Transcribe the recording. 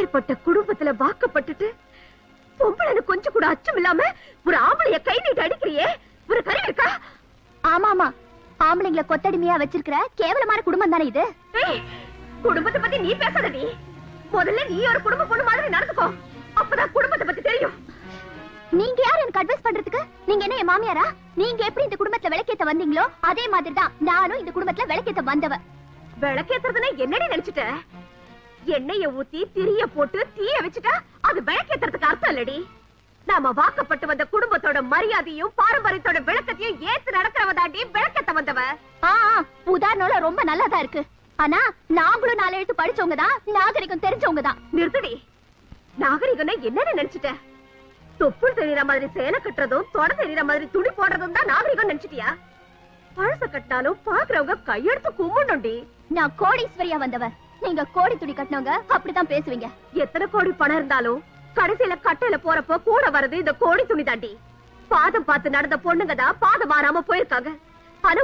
அப்பேற்பட்ட குடும்பத்துல வாக்கப்பட்டுட்டு பொம்பளை கொஞ்சம் கூட அச்சம் இல்லாம ஒரு ஆம்பளைய கை நீட்டு அடிக்கிறியே, ஒரு கறி இருக்கா? ஆமா, ஆம்பளைங்களை கொத்தடிமையா வச்சிருக்கிற கேவலமான குடும்பம் தானே இது. குடும்பத்தை பத்தி நீ பேசாதடி. முதல்ல நீ ஒரு குடும்ப பொண்ணு மாதிரி நடந்துக்கோ, அப்பதான் குடும்பத்தை பத்தி தெரியும். நீங்க யாரு எனக்கு அட்வைஸ் பண்றதுக்கு? நீங்க என்ன என் மாமியாரா? நீங்க எப்படி இந்த குடும்பத்துல விளக்கேத்த வந்தீங்களோ அதே மாதிரி தான் நானும் இந்த குடும்பத்துல விளக்கேத்த வந்தவ. விளக்கேத்துறதுன்னா என்னடி நினைச்சிட்ட? எண்ணெய ஊத்தி திரிய போட்டு தீய வச்சுட்டா அது விளக்கேத்துறதுக்கு அர்த்தம் இல்லடி. நாம வாக்கப்பட்டு வந்த குடும்பத்தோட மரியாதையும் பாரம்பரியத்தோட விளக்கத்தையும் ஏத்து நடக்கிறவ தாண்டி விளக்கேத்த வந்தவ. உதாரணம் ரொம்ப நல்லாதான் இருக்கு. ஆனா நாங்களும் 4 எழுத்து படிச்சவங்க தான், நாகரிகம் தெரிஞ்சவங்க தான். நிறுத்தடி. நாகரிகம்னா என்னன்னு நினைச்சிட்ட? தொப்புள் தெரியற மாதிரி சேலை கட்டுறதும் தொட தெரியற மாதிரி துணி போடுறதும் தான் நாகரிகம் நினைச்சிட்டியா? பழச கட்டினாலும் பாக்குறவங்க கையெடுத்து கும்பிடணும்டி. நான் கோடீஸ்வரியா வந்தவ, நீங்க கோடி துணி கட்டினவங்க அப்படிதான் பேசுவீங்க. எத்தனை கோடி பணம் இருந்தாலும் கடைசியில கட்டையில போறப்போ கூட வர்றது இந்த கோடி துணி தாண்டி. பாதம் பார்த்து நடந்த பொண்ணுங்க தான் பாதம் மாறாம போயிருக்காங்க. ஆனா